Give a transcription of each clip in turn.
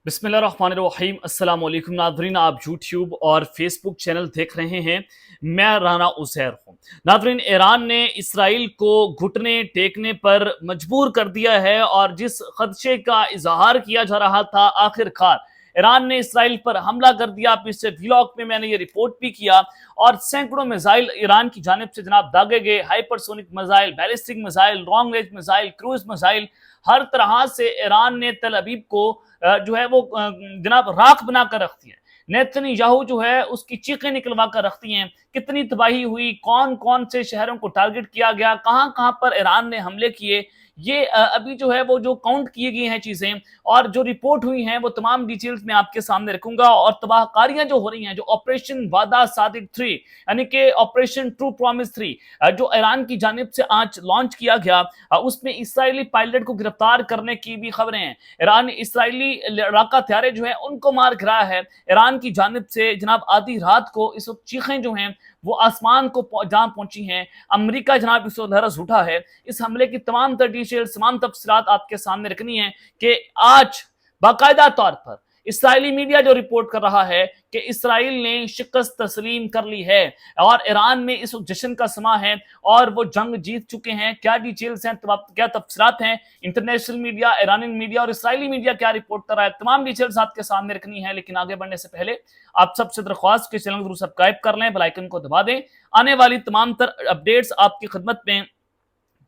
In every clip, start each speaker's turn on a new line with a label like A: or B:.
A: बिस्मिल्लाहिर्रहमानिर्रहीम। अस्सलाम वालेकुम नाज़रीन, आप यूट्यूब और फेसबुक चैनल देख रहे हैं। मैं राना उज़ैर हूँ। नाज़रीन, ईरान ने इसराइल को घुटने टेकने पर मजबूर कर दिया है और जिस खदशे का इजहार किया जा रहा था, आखिरकार ईरान ने इसराइल पर हमला कर दिया। पिछले व्लॉग में मैंने ये रिपोर्ट भी किया और सैकड़ों मिसाइल ईरान की जानिब से जनाब दागे गए। Hypersonic missile, ballistic missile, long range missile, cruise missile, हर तरह से ईरान ने तल अबीब को जो है वो जनाब राख बना कर रख दिया। नेतन्याहू जो है उसकी चीखें निकलवा कर रखती हैं। कितनी तबाही हुई, कौन कौन से शहरों को टारगेट किया गया, कहां कहां पर ईरान ने हमले किए, ये अभी जो है वो जो काउंट किए गए हैं चीजें और जो रिपोर्ट हुई हैं वो तमाम डिटेल्स मैं आपके सामने रखूंगा। और तबाहकारियां जो हो रही हैं, जो ऑपरेशन वादा सादिक 3 यानी कि ऑपरेशन ट्रू प्रॉमिस 3 जो ईरान की जानिब से आज लॉन्च किया गया, उसमें इसराइली पायलट को गिरफ्तार करने की भी खबरें हैं। ईरान इसराइली लड़ाका हथियारे जो हैं उनको मार गिराया है ईरान की जानिब से। जनाब आधी रात को इस वक्त चीखें जो हैं वो आसमान को जहां पहुंची हैं। अमेरिका जनाब इस वक्त लरज़ उठा है। इस हमले की तमाम डिटेल्स, तमाम तफसीलात आपके सामने रखनी है कि आज बाकायदा तौर पर इसराइली मीडिया जो रिपोर्ट कर रहा है कि इसराइल ने शिकस्त तस्लीम कर ली है और ईरान में इस वक्त जश्न का समा है और वो जंग जीत चुके हैं। क्या डिटेल्स हैं, क्या तफसीलात हैं, इंटरनेशनल मीडिया, ईरानी मीडिया और इसराइली मीडिया क्या रिपोर्ट कर रहा है, तमाम डिटेल्स आपके सामने रखनी है। लेकिन आगे बढ़ने से पहले आप सबसे दरख्वास्त के चैनल को सब्सक्राइब कर लें, बेल आइकन को दबा दें। आने वाली तमाम अपडेट्स आपकी खिदमत में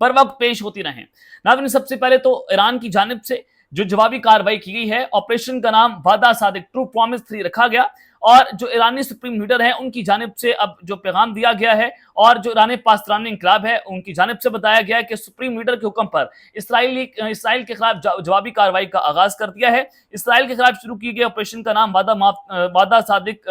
A: पर वक्त पेश होती रहें। नाज़रीन, सबसे पहले तो ईरान की जानिब से जो जवाबी कार्रवाई की गई है, ऑपरेशन का नाम वादा सादिक ट्रू प्रॉमिस 3 रखा गया और जो ईरानी सुप्रीम लीडर है उनकी जानिब से अब जो पैगाम दिया गया है और जो ईरानी पासदारानी इंकलाब है उनकी जानिब से बताया गया है कि सुप्रीम लीडर के हुक्म पर इसराइल के खिलाफ जवाबी कार्रवाई का आगाज कर दिया है। इसराइल के खिलाफ शुरू किए गए ऑपरेशन का नाम वादा सादिक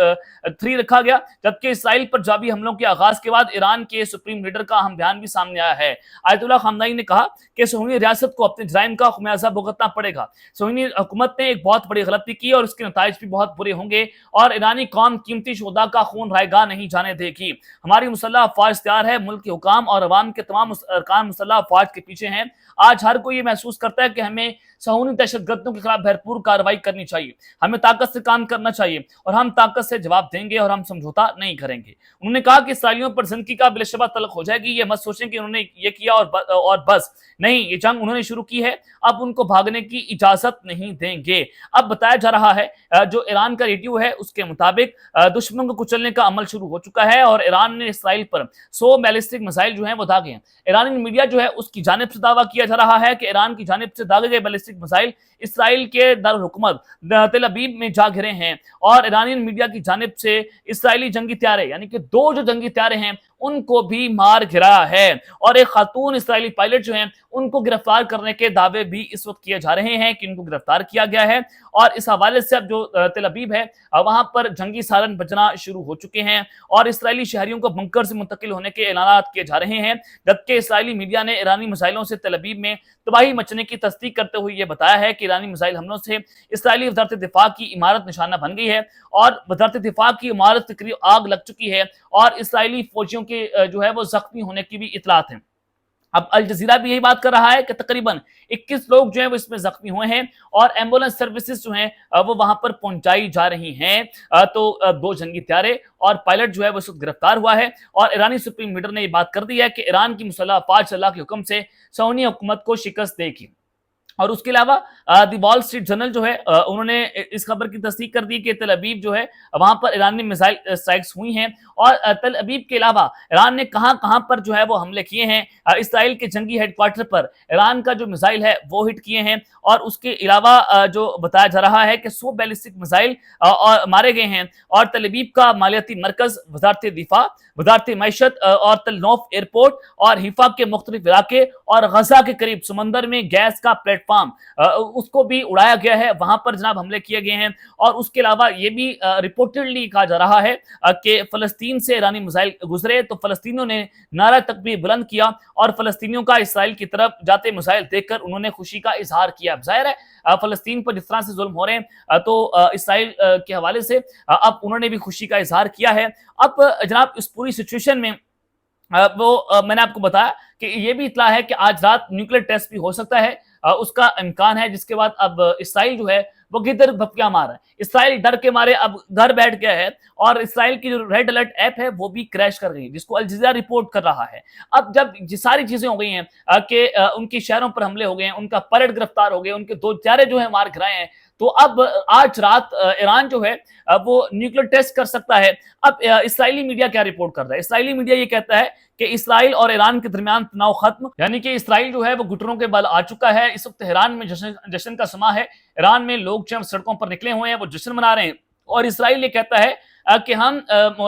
A: 3 रखा गया, जबकि इसराइल पर जवाबी हमलों के आगाज के बाद ईरान के सुप्रीम लीडर का अहम बयान भी सामने आया है। आयतुल्लाह खामनेई ने कहा कि सुन्नी रियासत को अपने जराइम का खमियाजा भुगतना पड़ेगा। सुन्नी हुकूमत ने एक बहुत बड़ी गलती की और उसके नताइज भी बहुत बुरे होंगे और ईरानी कौम कीमती शोहदा का खून रायगा नहीं जाने देगी। हमारी मुसल्लह अफवाज तैयार है, मुल्क के हुकाम और अवाम के तमाम अरकान मुसल्लह अफवाज के पीछे हैं। आज हर कोई ये महसूस करता है कि हमें सहूनी दहशतगर्दों के खिलाफ भरपूर कार्रवाई करनी चाहिए, हमें ताकत से काम करना चाहिए और हम ताकत से जवाब देंगे और हम समझौता नहीं करेंगे। उन्होंने कहा कि इसराइलियों पर जिंदगी का बिलशबा तलक हो जाएगी। ये मत सोचें कि उन्होंने ये किया और बस नहीं, ये जंग उन्होंने शुरू की है, अब उनको भागने की इजाजत नहीं देंगे। अब बताया जा रहा है जो ईरान का रेडियो है उसके मुताबिक दुश्मन को कुचलने का अमल शुरू हो चुका है और ईरान ने इसराइल पर 100 बैलिस्टिक मिसाइल जो हैं वो दागे हैं। ईरानी मीडिया जो है उसकी जानिब से दावा किया जा रहा है कि ईरान की जानिब से दागे गए बैलिस्टिक मिसाइल इसराइल के दारुल हुकूमत तेल अबीब में जा गिरे हैं और ईरानी मीडिया की जानिब से इसराइली जंगी त्यारे यानी कि 2 जो जंगी त्यारे हैं उनको भी मार गिराया है और एक खातून इसराइली पायलट जो हैं उनको गिरफ्तार करने के दावे भी इस वक्त किए जा रहे हैं कि इनको गिरफ्तार किया गया है। और इस हवाले से अब जो तेल अबीब है वहां पर जंगी सायरन बजना शुरू हो चुके हैं और इसराइली शहरियों को बंकर से मुंतकिल होने के ऐलान किए जा रहे हैं, जबकि इसराइली मीडिया ने ईरानी मिसाइलों से तेल अबीब में तबाही मचने की तस्दीक करते हुए यह बताया है कि ईरानी मिसाइल हमलों से इसराइली वजारत दिफा की इमारत निशाना बन गई है और वजारत दिफा की इमारत के करीब आग लग चुकी है और इसराइली फौजियों के जो है वो जख्मी होने की भी इतलात है। अब अल जजीरा भी यही बात कर रहा है कि तकरीबन 21 लोग जो हैं वो इसमें जख्मी हुए हैं और एम्बुलेंस सर्विसेज जो हैं वो वहां पर पहुंचाई जा रही हैं। तो 2 जंगी त्यारे और पायलट जो है वो इस वक्त गिरफ्तार हुआ है और ईरानी सुप्रीम लीडर ने यह बात कर दी है कि ईरान की मुसल्लह अफवाज अल्लाह के हुक्म से सऊदी हुकूमत को शिकस्त देगी। और उसके अलावा द वॉल स्ट्रीट जर्नल जो है उन्होंने इस खबर की तस्दीक कर दी कि तेल अबीब जो है वहां पर ईरानी मिसाइल स्ट्राइक्स हुई हैं और तेल अबीब के अलावा ईरान ने कहां पर जो है वो हमले किए हैं। इसराइल के जंगी हेडक्वार्टर पर ईरान का जो मिसाइल है वो हिट किए हैं और उसके अलावा जो बताया जा रहा है कि 100 बैलिस्टिक मिसाइल मारे गए हैं और तेल अबीब का मालियाती मरकज, वजारत दिफा, वजारत मैशत और तेल नौफ एयरपोर्ट और हिफा के मुख्तलिफ इलाके और गजा के करीब समंदर में गैस का प्लेटफॉर्म उसको भी उड़ाया गया है, वहां पर जनाब हमले किए गए हैं। और उसके अलावा ये भी रिपोर्टेडली कहा जा रहा है कि फलस्तीन से ईरानी मिसाइल गुजरे तो फलस्तीनियों ने नारा तकबीर बुलंद किया और फलस्तीनियों का इसराइल की तरफ जाते मिसाइल देखकर उन्होंने खुशी का इजहार किया। जाहिर है फलस्तीन पर जिस तरह से जुल्म हो रहे हैं तो इसराइल के हवाले से अब उन्होंने भी खुशी का इजहार किया है। अब जनाब इस पूरी सिचुएशन में मैंने आपको बताया कि ये भी इतला है कि आज रात न्यूक्लियर टेस्ट भी हो सकता है, उसका इम्कान है, जिसके बाद अब इसराइल जो है وہ کدھر بھپکیاں مار رہا ہے. اسرائیل ڈر کے مارے اب گھر بیٹھ گیا ہے اور اسرائیل کی جو ریڈ الرٹ ایپ ہے وہ بھی کریش کر گئی جس کو الجزیرہ رپورٹ کر رہا ہے. اب جب یہ ساری چیزیں ہو گئی ہیں کہ ان کی شہروں پر حملے ہو گئے ہیں, ان کا پیلٹ گرفتار ہو گئے, ان کے 2 طیارے جو ہیں مار گرائے ہیں, تو اب آج رات ایران جو ہے وہ نیوکلیر ٹیسٹ کر سکتا ہے. اب اسرائیلی میڈیا کیا رپورٹ کر رہا ہے؟ اسرائیلی میڈیا یہ کہتا ہے کہ اسرائیل اور ایران کے درمیان تناؤ ختم, یعنی کہ اسرائیل جو ہے وہ گھٹنوں کے بل آ چکا ہے. اس وقت تہران میں جشن کا سما ہے. ایران میں لوگ جو سڑکوں پر نکلے ہوئے ہیں وہ جشن منا رہے ہیں, اور اسرائیل یہ کہتا ہے کہ ہم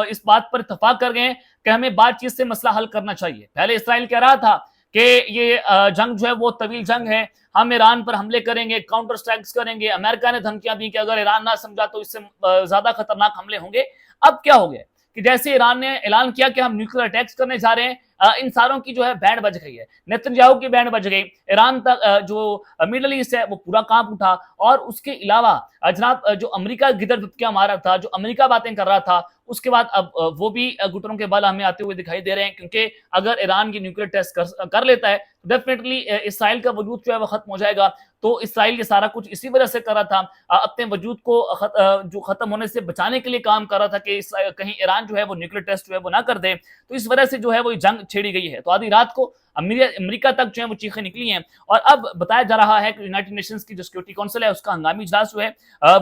A: اس بات پر اتفاق کر گئے کہ ہمیں بات چیت سے مسئلہ حل کرنا چاہیے. پہلے اسرائیل کہہ رہا تھا کہ یہ جنگ جو ہے وہ طویل جنگ ہے, ہم ایران پر حملے کریں گے, کاؤنٹر اسٹرائکس کریں گے. امریکہ نے دھمکیاں دی کہ اگر ایران نہ سمجھا تو اس سے زیادہ خطرناک حملے ہوں گے. اب کیا ہو گیا کہ جیسے ایران نے اعلان کیا کہ ہم نیوکلیر اٹیکس کرنے جا رہے ہیں, ان ساروں کی جو ہے بینڈ بج گئی ہے, نیتنیاہو کی بینڈ بج گئی. ایران تک جو مڈل ایسٹ ہے وہ پورا کانپ اٹھا. اور اس کے علاوہ جناب جو امریکہ گدر دھپکیاں مار رہا تھا, جو امریکہ باتیں کر رہا تھا, اس کے بعد اب وہ بھی گھٹنوں کے بل ہمیں آتے ہوئے دکھائی دے رہے ہیں, کیونکہ اگر ایران کی نیوکلیر ٹیسٹ کر لیتا ہے تو ڈیفینیٹلی اسرائیل کا وجود جو ہے وہ ختم ہو جائے گا. تو اسرائیل یہ سارا کچھ اسی وجہ سے کر رہا تھا, اپنے وجود کو جو ختم ہونے سے بچانے کے لیے کام کر رہا تھا کہ کہیں ایران جو ہے وہ نیوکلیر ٹیسٹ جو ہے وہ نہ کر دے. تو اس وجہ سے جو ہے وہ جنگ چھیڑی گئی ہے. تو آدھی رات کو امریکہ تک جو ہے وہ چیخیں نکلی ہیں, اور اب بتایا جا رہا ہے کہ یونائٹڈ نیشنز کی جو سیکورٹی کونسل ہے اس کا ہنگامی اجلاس جو ہے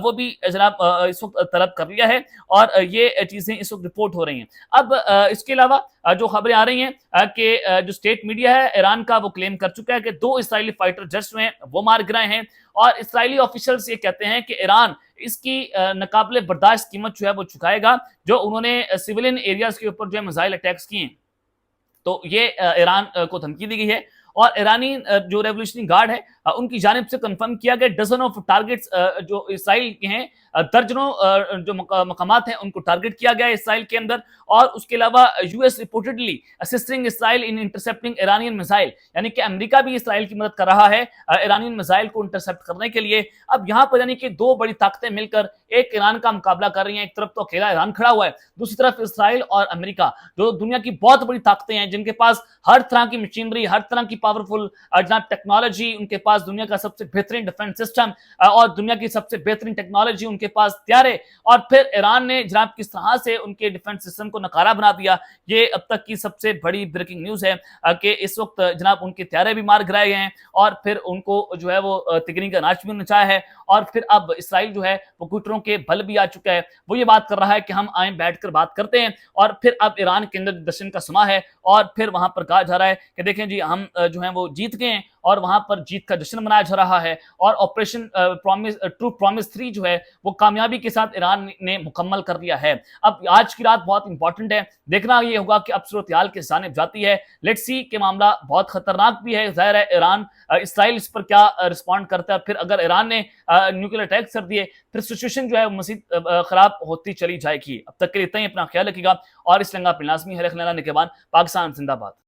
A: وہ بھی جناب اس وقت طلب کر لیا ہے, اور یہ چیزیں اس وقت رپورٹ ہو رہی ہیں. اب اس کے علاوہ جو خبریں آ رہی ہیں کہ جو اسٹیٹ میڈیا ہے ایران کا وہ کلیم کر چکا ہے کہ 2 اسرائیلی فائٹر جیٹس جو ہیں وہ مار گرائے ہیں, اور اسرائیلی آفیشلز یہ کہتے ہیں کہ ایران اس کی ناقابل برداشت قیمت جو ہے وہ چکائے گا جو انہوں نے سیولین ایریاز کے اوپر جو ہے میزائل اٹیکس کیے ہیں. تو یہ ایران کو دھمکی دی گئی ہے, اور ایرانی جو ریولیوشنری گارڈ ہے ان کی جانب سے کنفرم کیا گیا ڈزن آف ٹارگٹس جو اسرائیل کے ہیں, درجنوں جو مقامات ہیں ان کو ٹارگٹ کیا گیا ہے اسرائیل کے اندر. اور اس کے علاوہ یو ایس ریپورٹڈلی اسسٹنگ اسرائیل ان انٹرسپٹنگ ایرانین میزائل, یعنی کہ امریکہ بھی اسرائیل کی مدد کر رہا ہے ایرانین میزائل کو انٹرسپٹ کرنے کے لیے. اب یہاں پر یعنی کہ 2 بڑی طاقتیں مل کر ایک ایران کا مقابلہ کر رہی ہیں. ایک طرف تو اکیلا ایران کھڑا ہوا ہے, دوسری طرف اسرائیل اور امریکہ جو دنیا کی بہت بڑی طاقتیں ہیں, جن کے پاس ہر طرح کی مشینری, ہر طرح کی پاورفل جناب ٹیکنالوجی, ان کے پاس دنیا کا سب سے بہترین ڈیفنس سسٹم اور دنیا کی سب سے بہترین ٹیکنالوجی, ان کے پاس طیارے. اور پھر ایران نے جناب کس طرح سے ان کے ڈیفنس سسٹم کو ناکارہ بنا دیا. یہ اب تک کی سب سے بڑی بریکنگ نیوز ہے کہ اس وقت جناب ان کے طیارے بھی مار گرائے گئے ہیں, اور پھر ان کو جو ہے وہ تکری کا ناچ بھی نچایا ہے. اور پھر اب اسرائیل جو ہے وہ گھٹنوں کے بل بھی آ چکا ہے, وہ یہ بات کر رہا ہے کہ ہم آئیں بیٹھ کر بات کرتے ہیں. اور پھر اب ایران کے اندر جشن کا سما ہے, اور پھر وہاں پر کہا جا رہا ہے کہ دیکھیں جی ہم جو ہیں وہ جیت گئے ہیں, اور وہاں پر جیت کا جشن منایا جا رہا ہے. اور آپریشن ٹرو پرومس 3 جو ہے وہ کامیابی کے ساتھ ایران نے مکمل کر دیا ہے. اب آج کی رات بہت امپورٹنٹ ہے, دیکھنا یہ ہوگا کہ اب صورتحال کس جانب جاتی ہے. لیٹس سی کہ معاملہ بہت خطرناک بھی ہے, ظاہر ہے ایران اسرائیل اس پر کیا رسپونڈ کرتا ہے. پھر اگر ایران نے نیوکلیر اٹیک کر دیے پھر سچویشن جو ہے مزید خراب ہوتی چلی جائے گی. اب تک کے لیے اتنا ہی, اپنا خیال رکھیے گا, اور اس لنگا پہ لازمی ہے رکھنے کے بعد. پاکستان زندہ باد.